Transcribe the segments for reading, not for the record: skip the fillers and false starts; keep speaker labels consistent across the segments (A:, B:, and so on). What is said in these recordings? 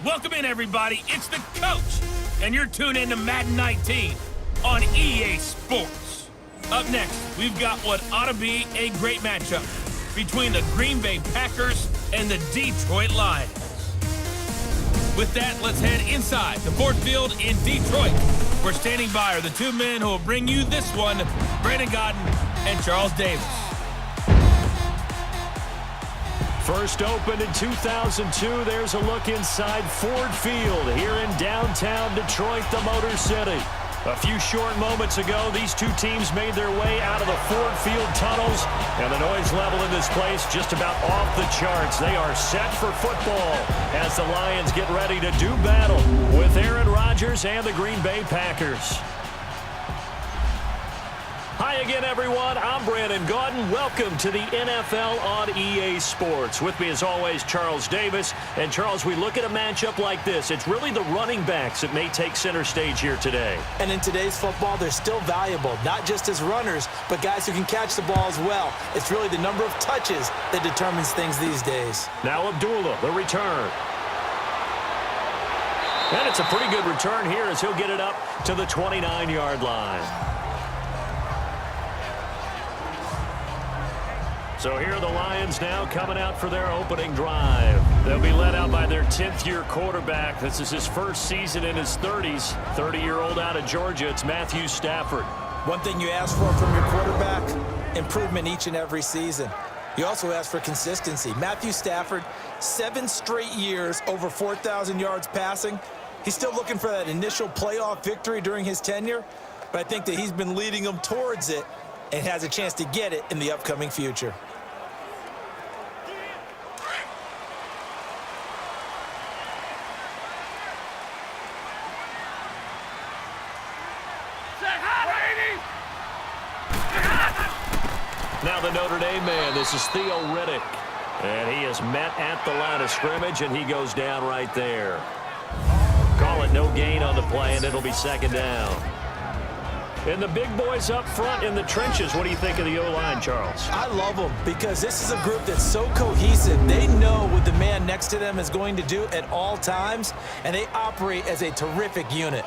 A: Welcome in, everybody. It's the coach, and you're tuned in to Madden 19 on EA Sports. Up next, we've got what ought to be a great matchup between the Green Bay Packers and the Detroit Lions. With that, let's head inside the Ford Field in Detroit. We're standing by are the two men who will bring you this one, Brandon Godden and Charles Davis.
B: First opened in 2002, there's a look inside Ford Field here in downtown Detroit, the Motor City. A few short moments ago, these two teams made their way out of the Ford Field tunnels, and the noise level in this place just about off the charts. They are set for football as the Lions get ready to do battle with Aaron Rodgers and the Green Bay Packers. Hi again, everyone. I'm Brandon Godden. Welcome to the NFL on EA Sports. With me, as always, Charles Davis. And, Charles, we look at a matchup like this. It's really the running backs that may take center stage here today.
C: And in today's football, they're still valuable, not just as runners, but guys who can catch the ball as well. It's really the number of touches that determines things these days.
B: Now Abdullah, the return. And it's a pretty good return here as he'll get it up to the 29-yard line. So here are the Lions now coming out for their opening drive. They'll be led out by their 10th-year quarterback. This is his first season in his 30s. 30-year-old out of Georgia. It's Matthew Stafford.
C: One thing you ask for from your quarterback, improvement each and every season. You also ask for consistency. Matthew Stafford, 7 straight years over 4,000 yards passing. He's still looking for that initial playoff victory during his tenure, but I think that he's been leading them towards it and has a chance to get it in the upcoming future.
B: Now the Notre Dame man, this is Theo Riddick. And he is met at the line of scrimmage, and he goes down right there. Call it no gain on the play, and it'll be second down. And the big boys up front in the trenches, what do you think of the O-line, Charles?
C: I love them because this is a group that's so cohesive. They know what the man next to them is going to do at all times, and they operate as a terrific unit.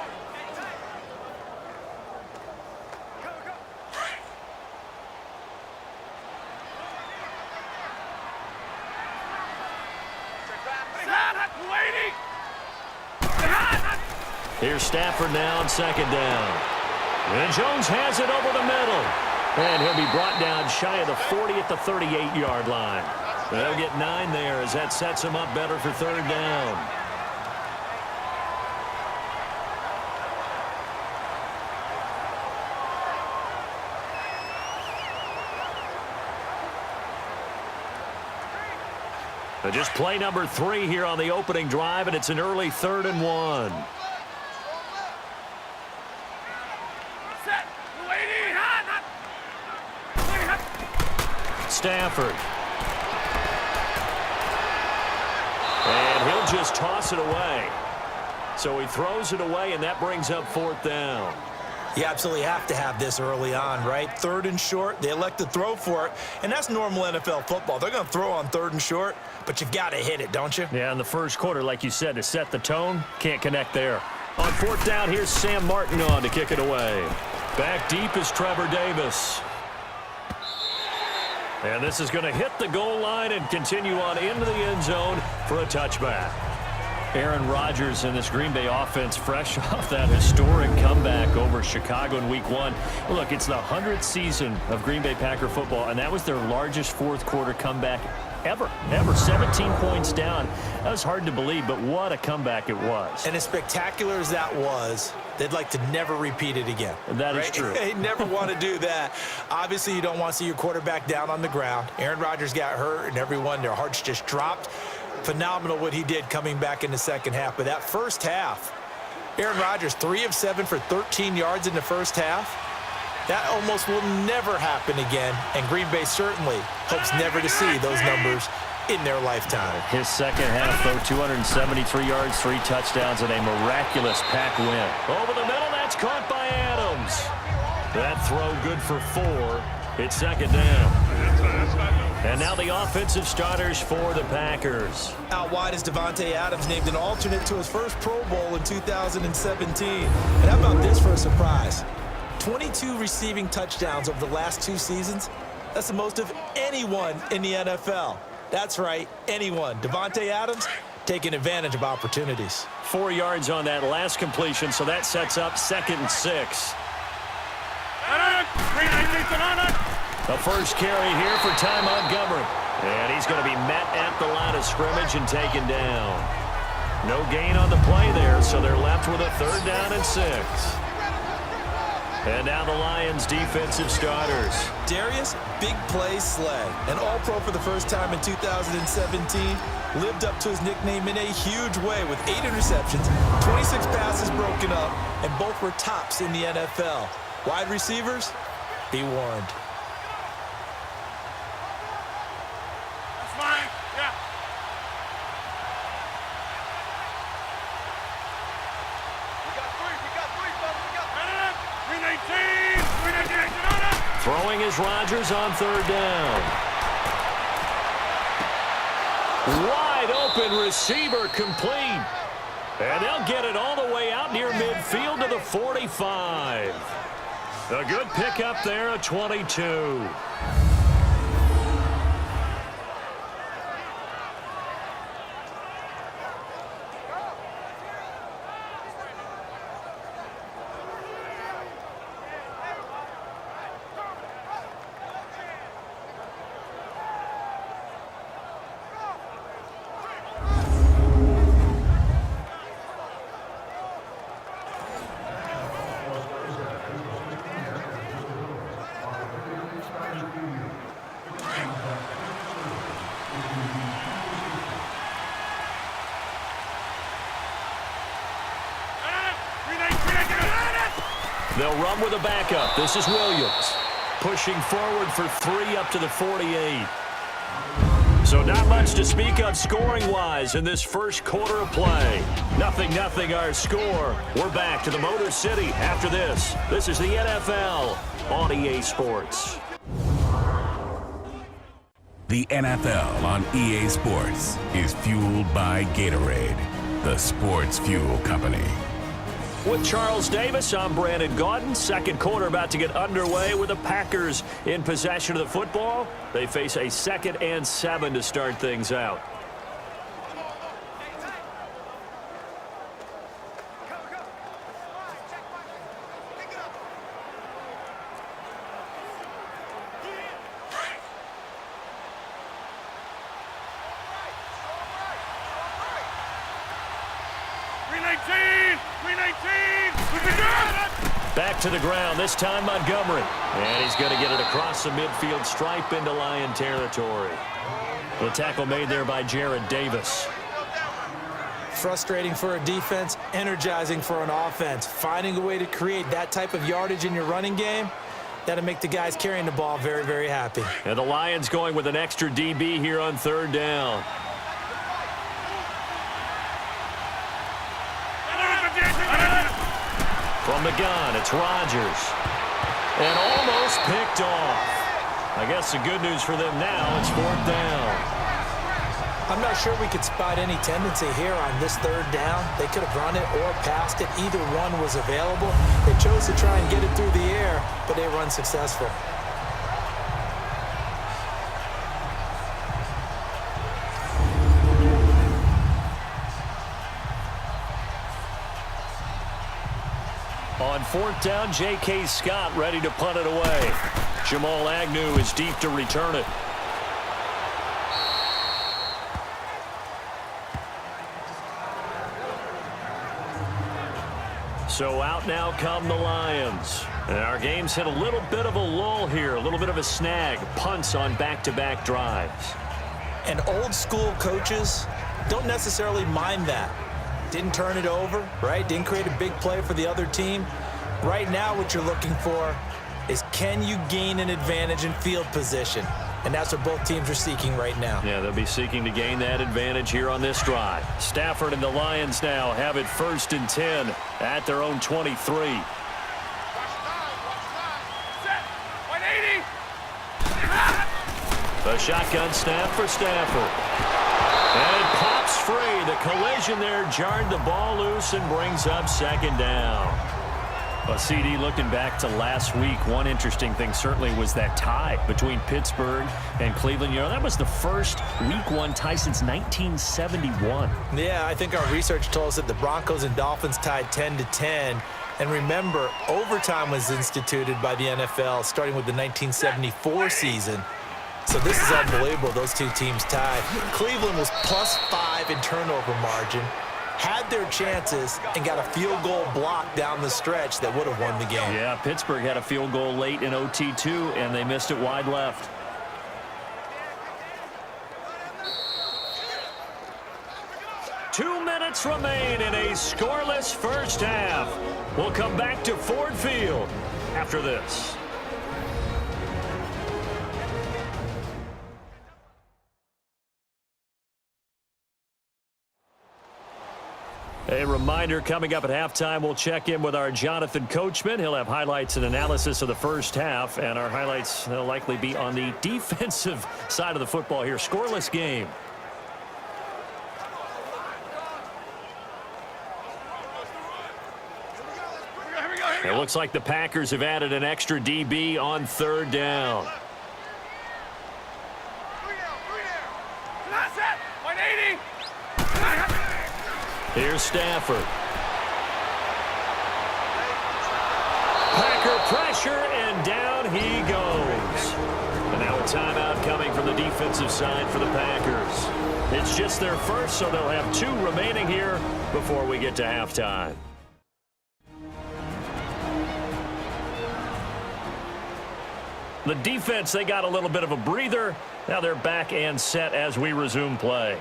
B: Here's Stafford now on second down. And Jones has it over the middle. And he'll be brought down shy of the 40 at the 38-yard line. They'll get 9 there as that sets him up better for third down. Just play number 3 here on the opening drive, and it's an early 3rd and 1. Stafford. And he'll just toss it away. So he throws it away, and that brings up 4th down.
C: You absolutely have to have this early on, right? 3rd and short, they elect to throw for it, and that's normal NFL football. They're going to throw on 3rd and short, but you've got to hit it, don't you?
B: Yeah, in the first quarter, like you said, to set the tone, can't connect there. On 4th down, here's Sam Martin on to kick it away. Back deep is Trevor Davis. And this is going to hit the goal line and continue on into the end zone for a touchback. Aaron Rodgers and this Green Bay offense fresh off that historic comeback over Chicago in Week 1. Look, it's the 100th season of Green Bay Packer football, and that was their largest fourth-quarter comeback ever. 17 points down. That was hard to believe, but what a comeback it was.
C: And as spectacular as that was, they'd like to never repeat it again.
B: That is true.
C: They never want to do that. Obviously, you don't want to see your quarterback down on the ground. Aaron Rodgers got hurt, and everyone, their hearts just dropped. Phenomenal what he did coming back in the second half. But that first half, Aaron Rodgers, 3 of 7 for 13 yards in the first half. That almost will never happen again, and Green Bay certainly hopes never to see those numbers in their lifetime.
B: His second half, though, 273 yards, 3 touchdowns, and a miraculous Pack win. Over the middle, that's caught by Adams. That throw good for 4. It's second down. And now the offensive starters for the Packers.
C: Out wide is Davante Adams, named an alternate to his first Pro Bowl in 2017. And how about this for a surprise? 22 receiving touchdowns over the last 2 seasons. That's the most of anyone in the NFL. That's right, anyone. Davante Adams taking advantage of opportunities.
B: 4 yards on that last completion, so that sets up 2nd and 6. The first carry here for Ty Montgomery. And he's going to be met at the line of scrimmage and taken down. No gain on the play there, so they're left with a 3rd down and 6. And now the Lions defensive starters.
C: Darius Big Play Slay, an all-pro for the first time in 2017, lived up to his nickname in a huge way with 8 interceptions, 26 passes broken up, and both were tops in the NFL. Wide receivers, be warned.
D: That's fine. Yeah. We got 3, folks. We got 319. 319 on it.
B: Throwing is Rodgers on 3rd down. Wide open receiver complete. And they'll get it all the way out near midfield to the 45. A good pickup there, a 22. They'll run with a backup. This is Williams. Pushing forward for 3 up to the 48. So not much to speak of scoring-wise in this first quarter of play. 0-0 our score. We're back to the Motor City after this. This is the NFL on EA Sports.
E: The NFL on EA Sports is fueled by Gatorade, the sports fuel company.
B: With Charles Davis, I'm Brandon Gaudin. Second quarter about to get underway with the Packers in possession of the football. They face a 2nd and 7 to start things out. Back to the ground, this time Montgomery. And he's going to get it across the midfield stripe into Lion territory. The tackle made there by Jared Davis.
C: Frustrating for a defense, energizing for an offense. Finding a way to create that type of yardage in your running game, that'll make the guys carrying the ball very, very happy.
B: And the Lions going with an extra DB here on 3rd down. From the gun, it's Rodgers. And almost picked off. I guess the good news for them now, it's 4th down.
C: I'm not sure we could spot any tendency here on this 3rd down. They could have run it or passed it. Either one was available. They chose to try and get it through the air, but they were unsuccessful.
B: On 4th down, J.K. Scott ready to punt it away. Jamal Agnew is deep to return it. So out now come the Lions. And our game's hit a little bit of a lull here, a little bit of a snag. Punts on back-to-back drives.
C: And old school coaches don't necessarily mind that. Didn't turn it over, right? Didn't create a big play for the other team. Right now what you're looking for is, can you gain an advantage in field position? And that's what both teams are seeking right now.
B: Yeah, they'll be seeking to gain that advantage here on this drive. Stafford and the Lions now have it 1st and 10 at their own 23. A shotgun snap for Stafford. And it pops free. The collision there jarred the ball loose and brings up second down. Well, CD, looking back to last week, one interesting thing certainly was that tie between Pittsburgh and Cleveland. You know, that was the first Week 1 tie since 1971.
C: Yeah, I think our research told us that the Broncos and Dolphins tied 10-10. And remember, overtime was instituted by the NFL starting with the 1974 season. So this is unbelievable, those two teams tied. Cleveland was +5 in turnover margin, had their chances, and got a field goal block down the stretch that would have won the game.
B: Yeah, Pittsburgh had a field goal late in OT too, and they missed it wide left. Two minutes remain in a scoreless first half. We'll come back to Ford Field after this. A reminder, coming up at halftime, we'll check in with our Jonathan Coachman. He'll have highlights and analysis of the first half, and our highlights will likely be on the defensive side of the football here. Scoreless game. It looks like the Packers have added an extra DB on third down. Here's Stafford. Packer pressure, and down he goes. And now a timeout coming from the defensive side for the Packers. It's just their first, so they'll have 2 remaining here before we get to halftime. The defense, they got a little bit of a breather. Now they're back and set as we resume play.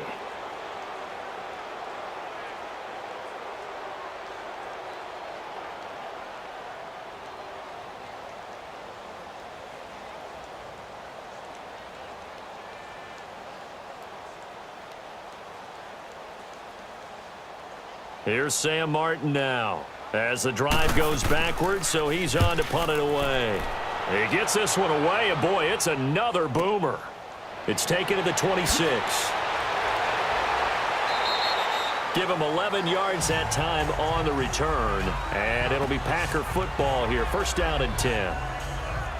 B: Here's Sam Martin now as the drive goes backwards, so he's on to punt it away. He gets this one away, and boy, it's another boomer. It's taken to the 26. Give him 11 yards that time on the return, and it'll be Packer football here. First down and 10.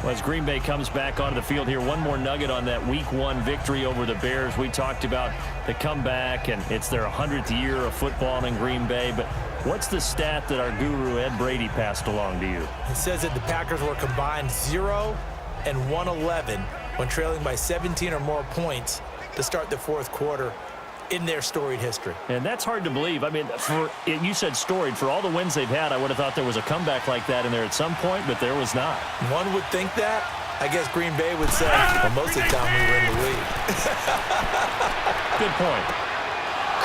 B: Well, as Green Bay comes back onto the field here, one more nugget on that Week 1 victory over the Bears. We talked about the comeback, and it's their 100th year of football in Green Bay. But what's the stat that our guru Ed Brady passed along to you?
C: It says that the Packers were combined 0 and 111 when trailing by 17 or more points to start the fourth quarter in their storied history.
B: And that's hard to believe. I mean, you said storied. For all the wins they've had, I would have thought there was a comeback like that in there at some point, but there was not.
C: One would think that. I guess Green Bay would say, well, most of the time we were in the lead.
B: Good point.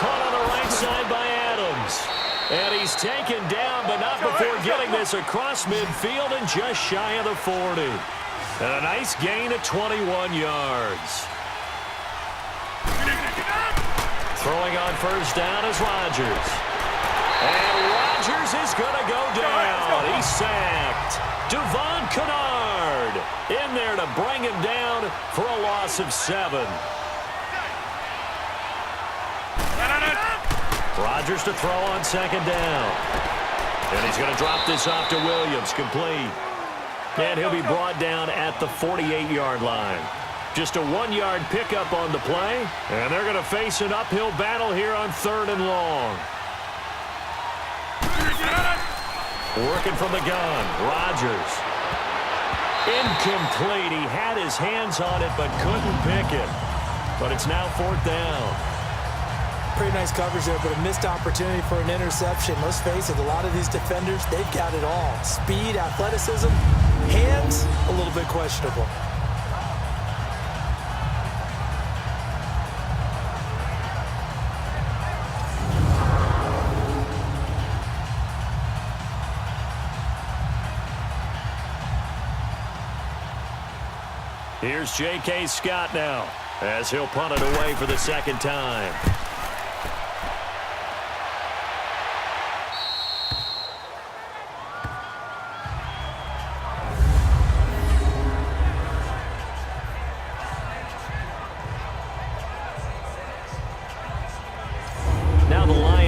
B: Caught on the right side by Adams. And he's taken down, but not before getting this across midfield and just shy of the 40. And a nice gain of 21 yards. Throwing on first down is Rodgers. And Rodgers is going to go down. He's sacked. Devon Kennard in there to bring him down for a loss of 7. Rodgers to throw on second down. And he's going to drop this off to Williams, complete. And he'll be brought down at the 48-yard line. Just a 1-yard pickup on the play, and they're going to face an uphill battle here on third and long. Working from the gun, Rodgers. Incomplete. He had his hands on it, but couldn't pick it. But it's now fourth down.
C: Pretty nice coverage there, but a missed opportunity for an interception. Let's face it, a lot of these defenders, they've got it all. Speed, athleticism, hands, a little bit questionable.
B: Here's J.K. Scott now as he'll punt it away for the second time.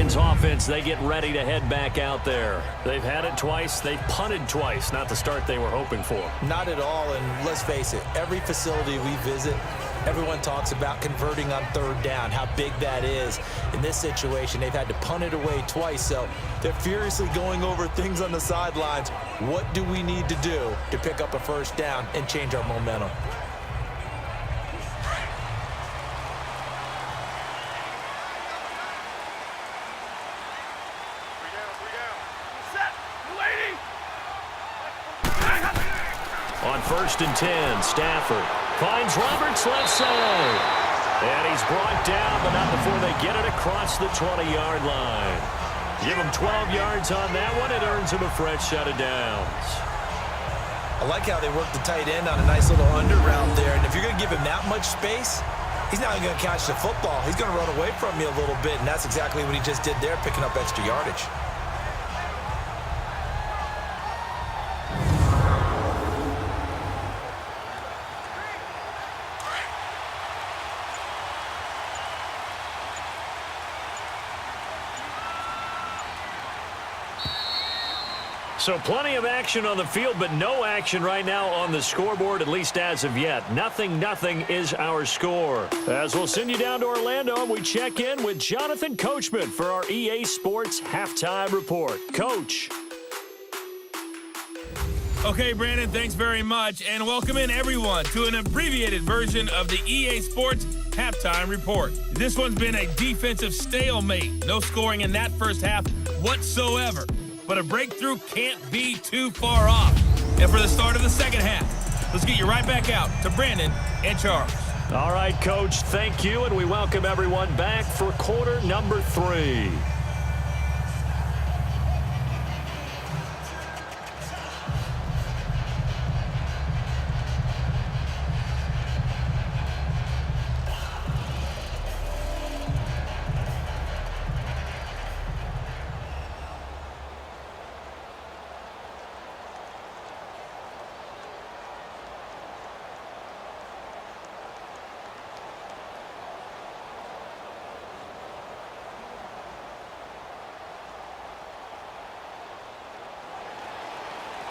B: Lions offense, they get ready to head back out there. They've had it twice. They've punted twice. Not the start they were hoping for.
C: Not at all, and let's face it, every facility we visit, everyone talks about converting on third down, how big that is. In this situation, they've had to punt it away twice, so they're furiously going over things on the sidelines. What do we need to do to pick up a first down and change our momentum?
B: On 1st and 10, Stafford finds Roberts left side. And he's brought down, but not before they get it across the 20-yard line. Give him 12 yards on that one. It earns him a fresh set of downs.
C: I like how they work the tight end on a nice little under route there. And if you're going to give him that much space, he's not going to catch the football. He's going to run away from you a little bit, and that's exactly what he just did there, picking up extra yardage.
B: So plenty of action on the field, but no action right now on the scoreboard, at least as of yet. 0-0 is our score. As we'll send you down to Orlando, and we check in with Jonathan Coachman for our EA Sports Halftime Report. Coach.
A: Okay, Brandon, thanks very much, and welcome in everyone to an abbreviated version of the EA Sports Halftime Report. This one's been a defensive stalemate. No scoring in that first half whatsoever. But a breakthrough can't be too far off. And for the start of the second half, let's get you right back out to Brandon and Charles.
B: All right, Coach, thank you, and we welcome everyone back for quarter number 3.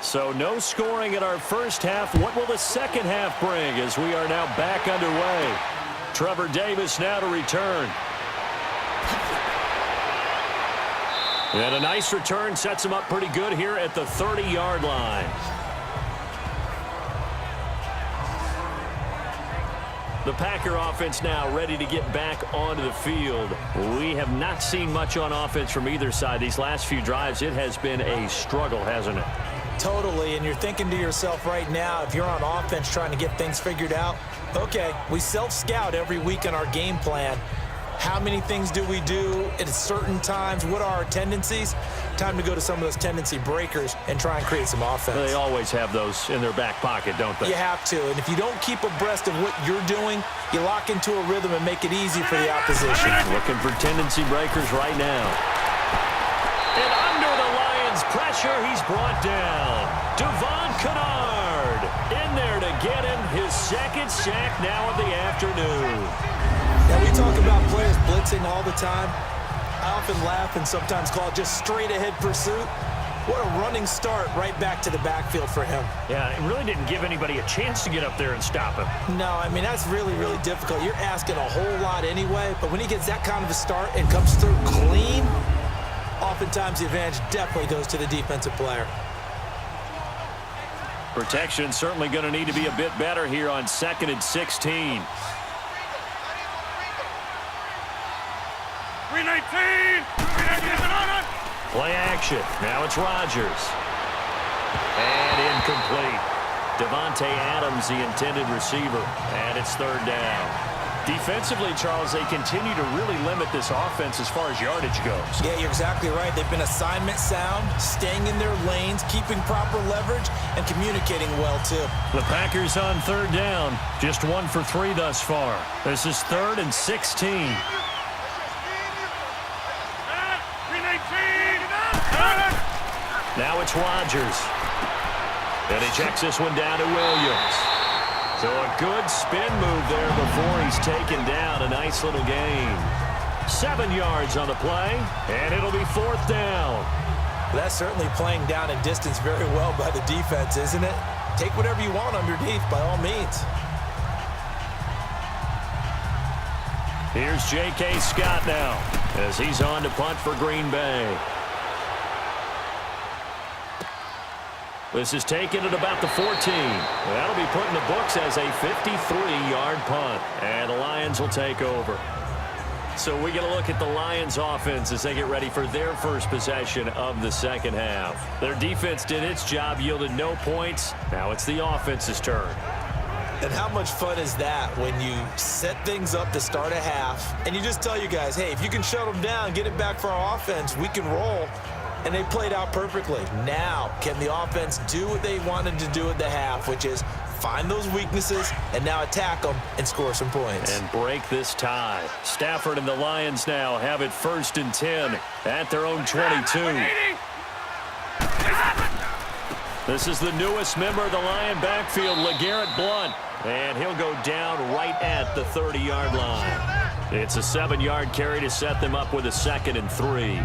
B: So no scoring in our first half. What will the second half bring as we are now back underway? Trevor Davis now to return. And a nice return sets him up pretty good here at the 30-yard line. The Packer offense now ready to get back onto the field. We have not seen much on offense from either side. These last few drives, it has been a struggle, hasn't it?
C: Totally, and you're thinking to yourself right now, if you're on offense trying to get things figured out, okay, we self-scout every week in our game plan. How many things do we do at certain times? What are our tendencies? Time to go to some of those tendency breakers and try and create some offense.
B: They always have those in their back pocket, don't they?
C: You have to, and if you don't keep abreast of what you're doing, you lock into a rhythm and make it easy for the opposition.
B: Looking for tendency breakers right now. And under the Lions' pressure, he's brought down. Devon Kennard in there to get him his second sack now of the afternoon.
C: Yeah, we talk about players blitzing all the time. I often laugh and sometimes call it just straight-ahead pursuit. What a running start right back to the backfield for him.
B: Yeah, it really didn't give anybody a chance to get up there and stop him.
C: No, I mean, that's really, really difficult. You're asking a whole lot anyway, but when he gets that kind of a start and comes through clean, oftentimes the advantage definitely goes to the defensive player.
B: Protection certainly going to need to be a bit better here on 2nd and 16.
D: 319! 319 on it!
B: Play action. Now it's Rodgers. And incomplete. Devontae Adams, the intended receiver. And it's 3rd down. Defensively, Charles, they continue to really limit this offense as far as yardage goes.
C: Yeah, you're exactly right. They've been assignment sound, staying in their lanes, keeping proper leverage, and communicating well, too.
B: The Packers on 3rd down. Just 1 for 3 thus far. This is 3rd and 16. Now it's Rodgers. And he checks this one down to Williams. So a good spin move there before he's taken down. A nice little gain. 7 yards on the play, and it'll be 4th down.
C: That's certainly playing down in distance very well by the defense, isn't it? Take whatever you want underneath, by all means.
B: Here's J.K. Scott now as he's on to punt for Green Bay. This is taken at about the 14. That'll be put in the books as a 53-yard punt, and the Lions will take over. So we get a look at the Lions offense as they get ready for their first possession of the second half. Their defense did its job, yielded no points. Now it's the offense's turn.
C: And how much fun is that when you set things up to start a half and you just tell you guys, hey, if you can shut them down, get it back for our offense, we can roll. And they played out perfectly. Now, can the offense do what they wanted to do at the half, which is find those weaknesses and now attack them and score some points.
B: And break this tie. Stafford and the Lions now have it 1st and 10 at their own 22. This is the newest member of the Lion backfield, LeGarrette Blount. And he'll go down right at the 30-yard line. It's a 7-yard carry to set them up with a 2nd and 3.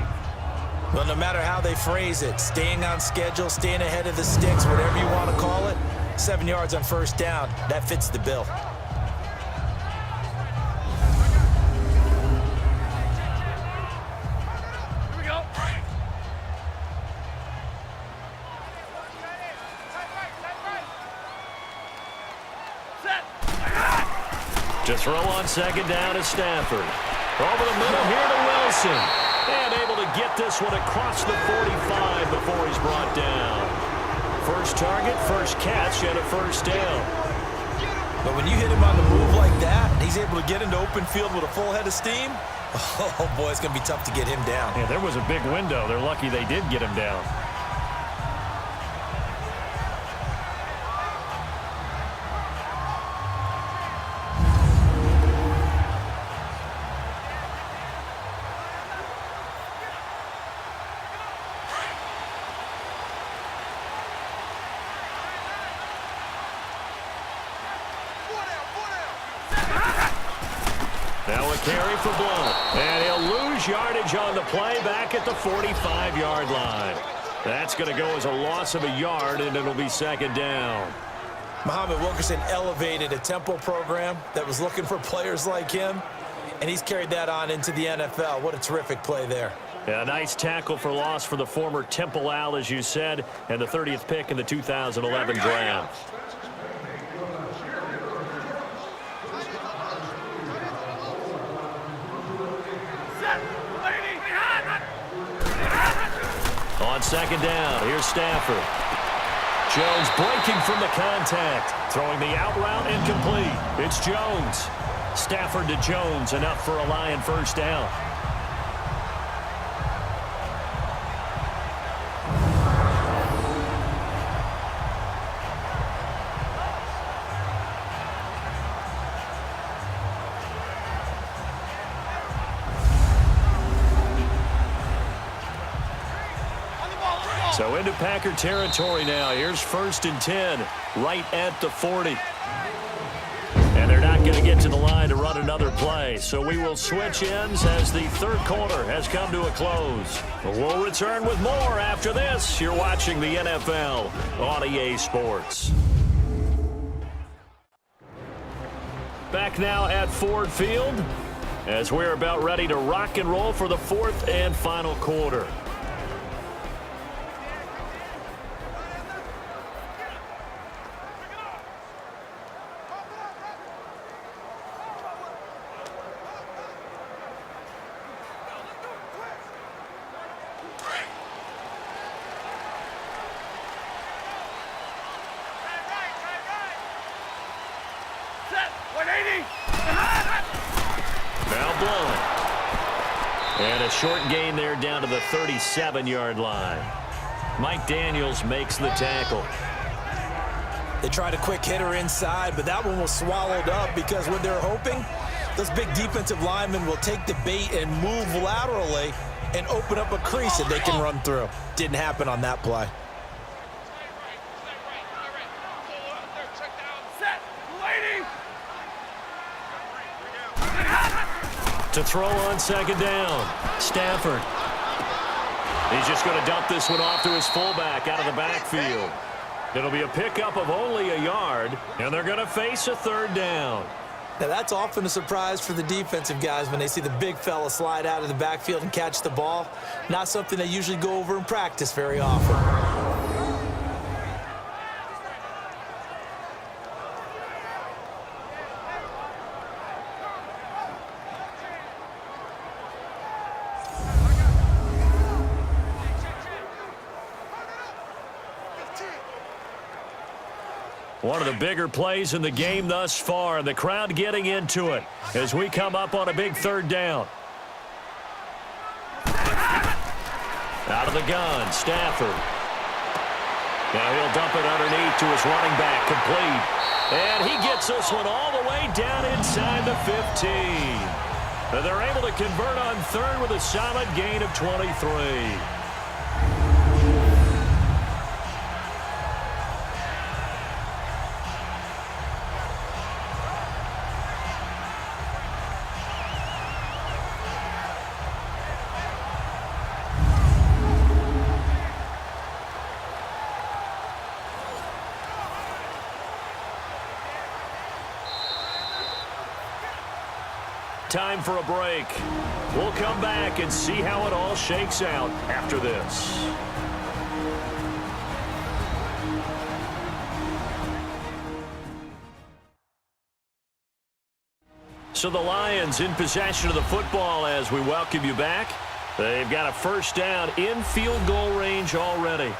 C: Well, no matter how they phrase it, staying on schedule, staying ahead of the sticks, whatever you want to call it, 7 yards on 1st down, that fits the bill.
D: Here we go. Set.
B: To throw on 2nd down is Stafford. Over the middle here to Wilson. And able to get this one across the 45 before he's brought down. First target, first catch, and a 1st down.
C: But when you hit him on the move like that, and he's able to get into open field with a full head of steam, oh boy, it's going to be tough to get him down.
B: Yeah, there was a big window. They're lucky they did get him down. Now a carry for Blount. And he'll lose yardage on the play back at the 45-yard line. That's going to go as a loss of a yard, and it'll be 2nd down.
C: Muhammad Wilkerson elevated a Temple program that was looking for players like him, and he's carried that on into the NFL. What a terrific play there.
B: Yeah, a nice tackle for loss for the former Temple Owl, as you said, and the 30th pick in the 2011 draft. On 2nd down, here's Stafford. Jones breaking from the contact. Throwing the out route incomplete. It's Jones. Stafford to Jones, enough for a Lion 1st down. So into Packer territory now. Here's 1st and 10, right at the 40. And they're not going to get to the line to run another play. So we will switch ends as the 3rd quarter has come to a close. We'll return with more after this. You're watching the NFL on EA Sports. Back now at Ford Field as we're about ready to rock and roll for the 4th and final quarter. Now blowing. And a short gain there down to the 37-yard line. Mike Daniels makes the tackle.
C: They tried a quick hitter inside, but that one was swallowed up because what they're hoping, those big defensive linemen will take the bait and move laterally and open up a crease that they can run through. Didn't happen on that play.
B: To throw on second down. Stafford. He's just going to dump this one off to his fullback out of the backfield. It'll be a pickup of only a yard, and they're going to face a third down.
C: Now, that's often a surprise for the defensive guys when they see the big fella slide out of the backfield and catch the ball. Not something they usually go over in practice very often.
B: One of the bigger plays in the game thus far. The crowd getting into it as we come up on a big third down. Out of the gun, Stafford. Now he'll dump it underneath to his running back, complete. And he gets this one all the way down inside the 15. And they're able to convert on third with a solid gain of 23. Time for a break. We'll come back and see how it all shakes out after this. So the Lions in possession of the football as we welcome you back. They've got a first down in field goal range already.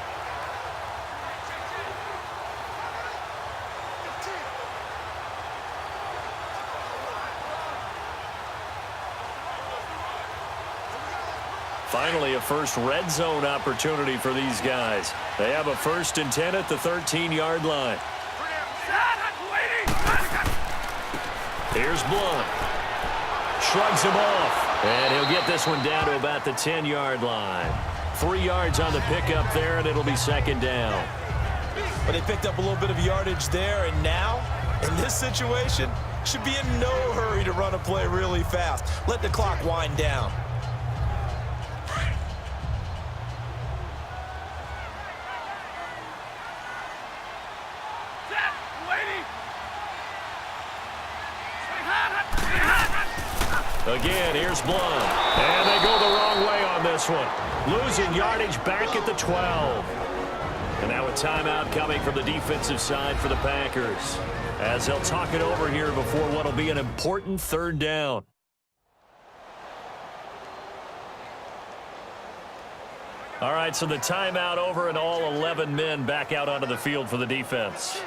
B: Finally, a first red zone opportunity for these guys. They have a 1st and 10 at the 13-yard line. Here's Blunt. Shrugs him off. And he'll get this one down to about the 10-yard line. 3 yards on the pickup there, and it'll be second down.
C: But they picked up a little bit of yardage there, and now, in this situation, should be in no hurry to run a play really fast. Let the clock wind down.
B: Again, here's Blunt. And they go the wrong way on this one. Losing yardage back at the 12. And now a timeout coming from the defensive side for the Packers, as they'll talk it over here before what will be an important third down. All right, so the timeout over and all 11 men back out onto the field for the defense.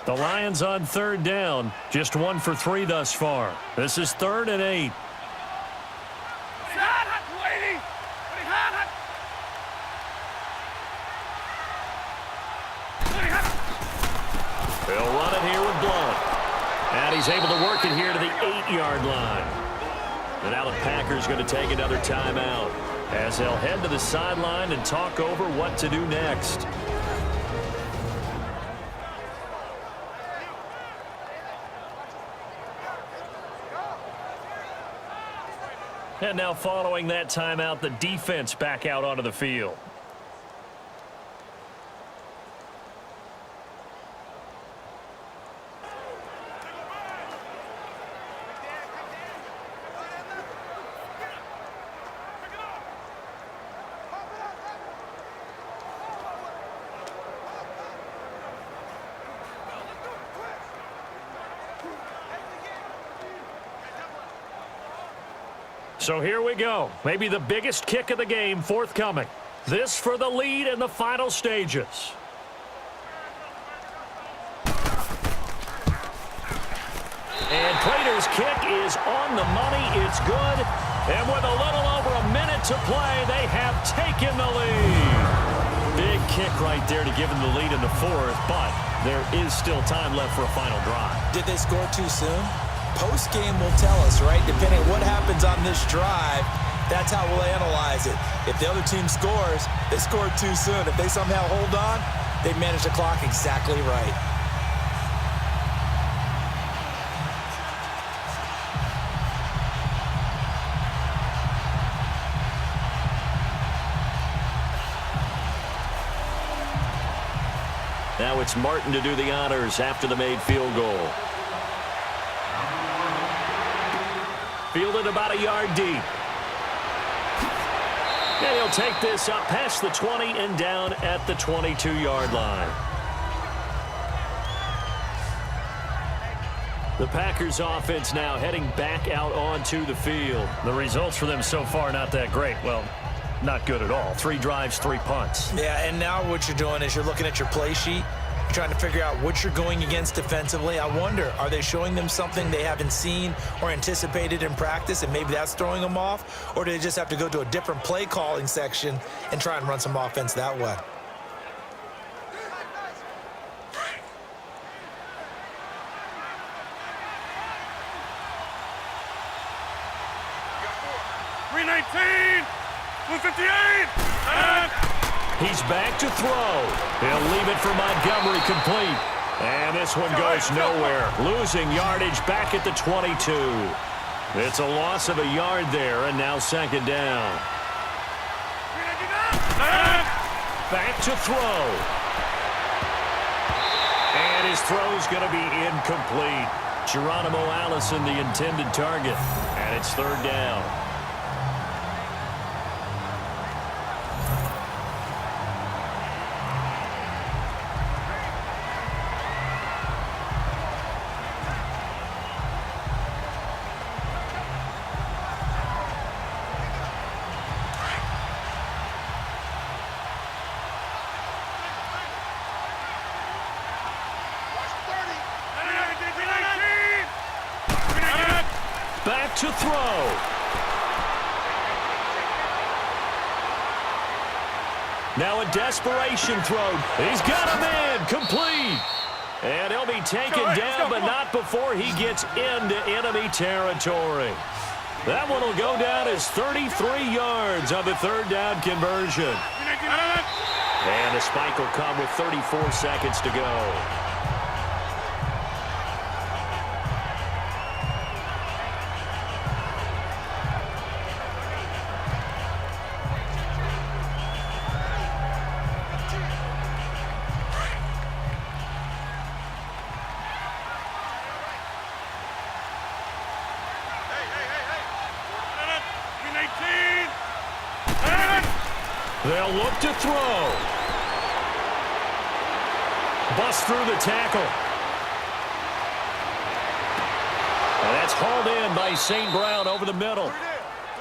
B: The Lions on third down, just 1 for 3 thus far. This is 3rd and 8. They'll run it here with Blunt. And he's able to work it here to the 8-yard line. And now the Packers going to take another timeout as they'll head to the sideline and talk over what to do next. And now following that timeout, the defense back out onto the field. So here we go. Maybe the biggest kick of the game forthcoming. This for the lead in the final stages. And Prater's kick is on the money. It's good. And with a little over a minute to play, they have taken the lead. Big kick right there to give them the lead in the fourth, but there is still time left for a final drive.
C: Did they score too soon? Post-game will tell us, right? Depending on what happens on this drive, that's how we'll analyze it. If the other team scores, they scored too soon. If they somehow hold on, they manage the clock exactly right.
B: Now it's Martin to do the honors after the made field goal. Fielded about a yard deep. And he'll take this up past the 20 and down at the 22-yard line. The Packers offense now heading back out onto the field. The results for them so far not that great. Well, not good at all. 3 drives, 3 punts.
C: Yeah, and now what you're doing is you're looking at your play sheet. You're trying to figure out what you're going against defensively. I wonder, are they showing them something they haven't seen or anticipated in practice, and maybe that's throwing them off? Or do they just have to go to a different play calling section and try and run some offense that way?
B: He's back to throw. He'll leave it for Montgomery complete. And this one goes nowhere. Losing yardage back at the 22. It's a loss of a yard there, and now second down. Back to throw. And his throw's going to be incomplete. Geronimo Allison, the intended target. And it's third down. Back to throw. Now a desperation throw. He's got a man complete. And he'll be taken down, but not before he gets into enemy territory. That one will go down as 33 yards on the third down conversion. And the spike will come with 34 seconds to go. They'll look to throw. Bust through the tackle. And that's hauled in by St. Brown over the middle.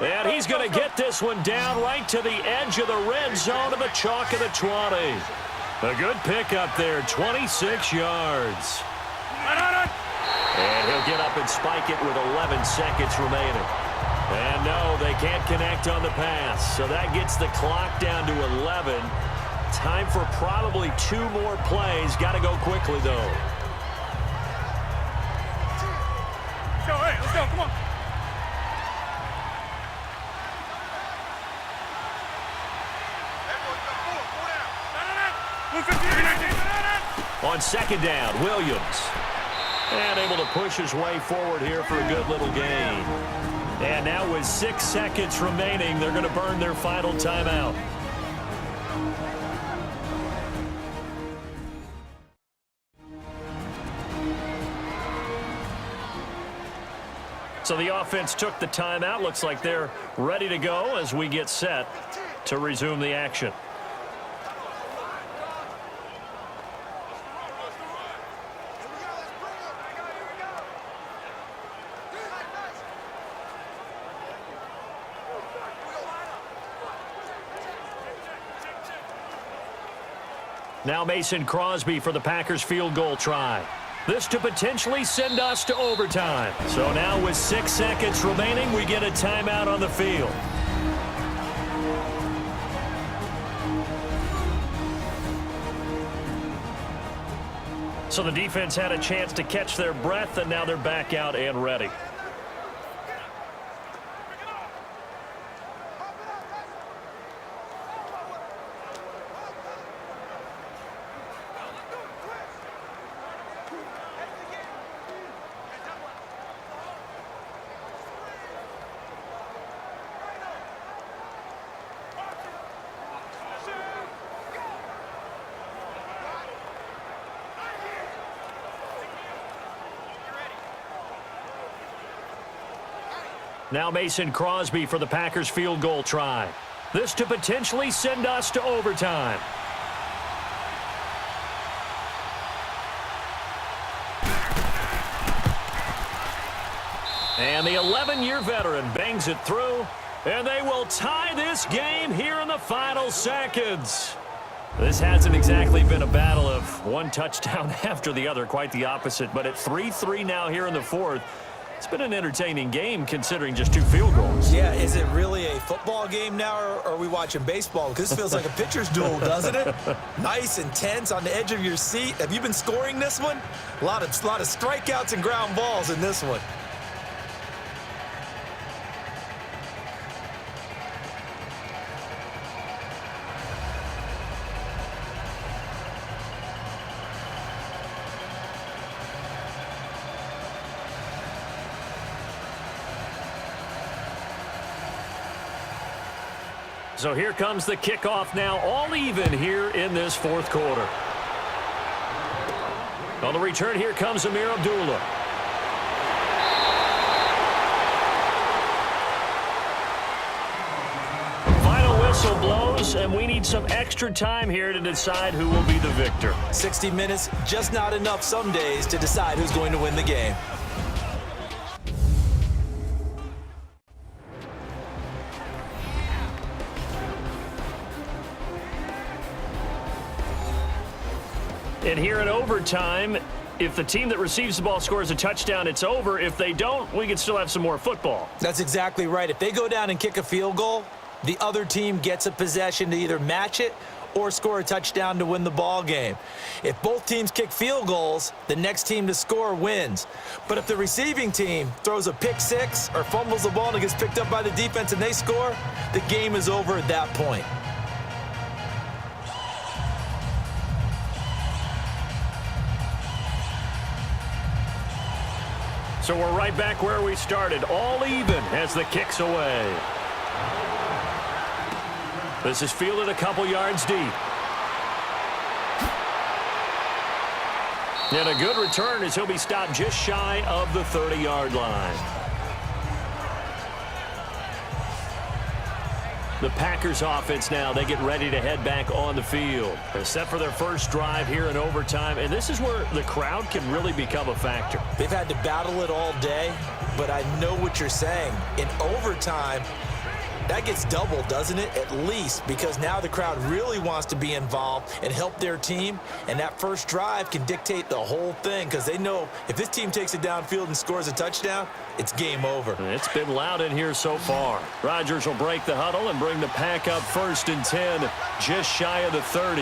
B: And he's going to get this one down right to the edge of the red zone of the chalk of the 20. A good pickup there, 26 yards. And he'll get up and spike it with 11 seconds remaining. And no, they can't connect on the pass. So that gets the clock down to 11. Time for probably 2 more plays. Got to go quickly, though.
D: Let's go, hey, let's go, come on.
B: On second down, Williams. And able to push his way forward here for a good little gain. And now with 6 seconds remaining, they're going to burn their final timeout. So the offense took the timeout. Looks like they're ready to go as we get set to resume the action. Now Mason Crosby for the Packers field goal try. This to potentially send us to overtime. So now with 6 seconds remaining, we get a timeout on the field. So the defense had a chance to catch their breath, and now they're back out and ready. Now Mason Crosby for the Packers field goal try. This to potentially send us to overtime. And the 11-year veteran bangs it through, and they will tie this game here in the final seconds. This hasn't exactly been a battle of one touchdown after the other, quite the opposite. But at 3-3 now here in the fourth, it's been an entertaining game considering just 2 field goals.
C: Yeah, is it really a football game now, or are we watching baseball? Because this feels like a pitcher's duel, doesn't it? Nice and tense, on the edge of your seat. Have you been scoring this one? A lot of strikeouts and ground balls in this one.
B: So here comes the kickoff now, all even here in this fourth quarter. On the return, here comes Amir Abdullah. Final whistle blows, and we need some extra time here to decide who will be the victor.
C: 60 minutes, just not enough some days to decide who's going to win the game.
B: And here in overtime, if the team that receives the ball scores a touchdown, it's over. If they don't, we can still have some more football.
C: That's exactly right. If they go down and kick a field goal, the other team gets a possession to either match it or score a touchdown to win the ball game. If both teams kick field goals, the next team to score wins. But if the receiving team throws a pick six or fumbles the ball and it gets picked up by the defense and they score, the game is over at that point.
B: So we're right back where we started, all even as the kick's away. This is fielded a couple yards deep. And a good return as he'll be stopped just shy of the 30-yard line. The Packers offense now, they get ready to head back on the field. They're set for their first drive here in overtime, and this is where the crowd can really become a factor.
C: They've had to battle it all day, but I know what you're saying. In overtime, that gets doubled, doesn't it? At least, because now the crowd really wants to be involved and help their team, and that first drive can dictate the whole thing because they know if this team takes it downfield and scores a touchdown, it's game over.
B: It's been loud in here so far. Rodgers will break the huddle and bring the pack up 1st and 10, just shy of the 30.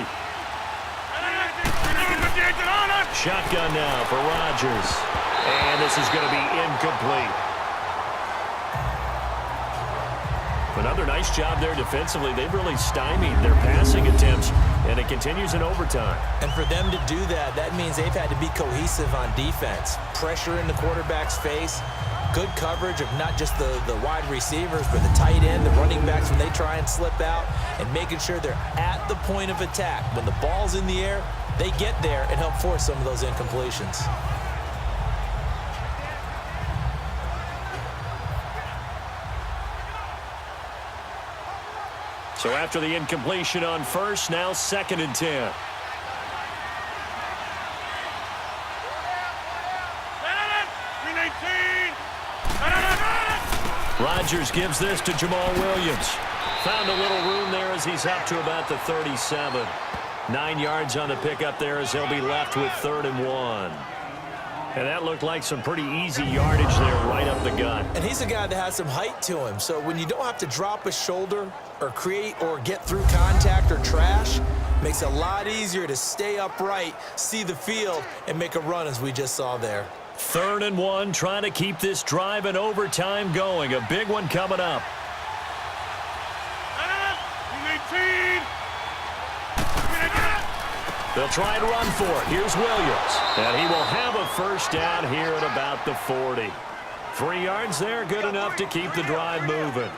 B: Shotgun now for Rodgers, and this is going to be incomplete. Another nice job there defensively. They've really stymied their passing attempts, and it continues in overtime.
C: And for them to do that, that means they've had to be cohesive on defense. Pressure in the quarterback's face, good coverage of not just the wide receivers, but the tight end, the running backs when they try and slip out, and making sure they're at the point of attack. When the ball's in the air, they get there and help force some of those incompletions.
B: So after the incompletion on first, now 2nd and 10. Rodgers gives this to Jamal Williams. Found a little room there as he's up to about the 37. 9 yards on the pickup there as he'll be left with 3rd and 1. And that looked like some pretty easy yardage there right up the gut.
C: And he's a guy that has some height to him. So when you don't have to drop a shoulder or create or get through contact or trash, Makes it a lot easier to stay upright, see the field, and make a run as we just saw there.
B: 3rd and 1, trying to keep this drive in overtime going. A big one coming up.
D: 18.
B: They'll try and run for it. Here's Williams. And he will have a first down here at about the 40. 3 yards there, good enough to keep the drive moving.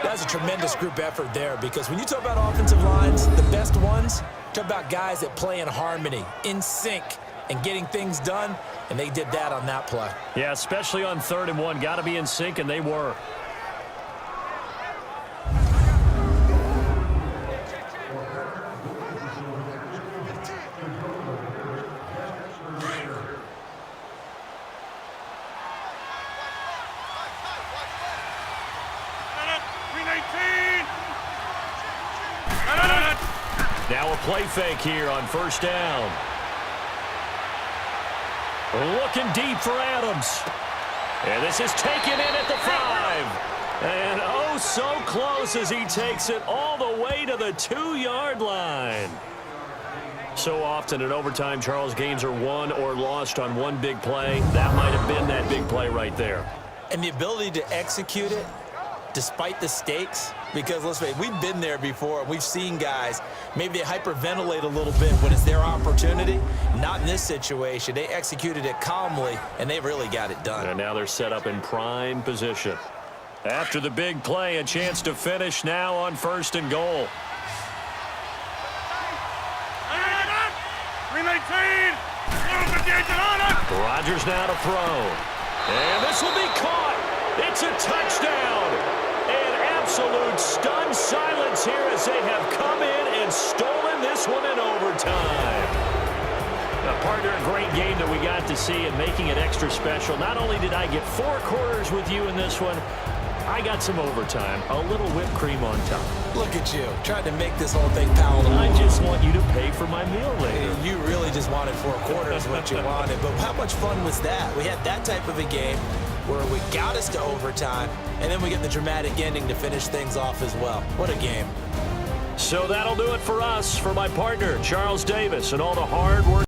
C: That's a tremendous group effort there, because when you talk about offensive lines, the best ones, talk about guys that play in harmony, in sync, and getting things done, and they did that on that play.
B: Yeah, especially on 3rd and 1. Got to be in sync, and they were. Now a play fake here on 1st down. Looking deep for Adams. And this is taken in at the 5. And oh, so close as he takes it all the way to the 2-yard line. So often in overtime, Charles, games are won or lost on one big play. That might have been that big play right there.
C: And the ability to execute it despite the stakes, because let's face it, we've been there before. We've seen guys, maybe they hyperventilate a little bit when it's their opportunity. Not in this situation. They executed it calmly, and they really got it done.
B: And now they're set up in prime position. After the big play, a chance to finish now on 1st and goal.
D: 319.
B: Rodgers now to throw. And this will be caught. It's a touchdown. And absolute stunned silence here as they have come in and stolen this one in overtime. Now, partner, a great game that we got to see and making it extra special. Not only did I get 4 quarters with you in this one, I got some overtime, a little whipped cream on top.
C: Look at you, trying to make this whole thing palatable.
B: I just want you to pay for my meal later.
C: You really just wanted 4 quarters what you wanted, but how much fun was that? We had that type of a game where we got us to overtime, and then we get the dramatic ending to finish things off as well. What a game.
B: So that'll do it for us. For my partner, Charles Davis, and all the hard work.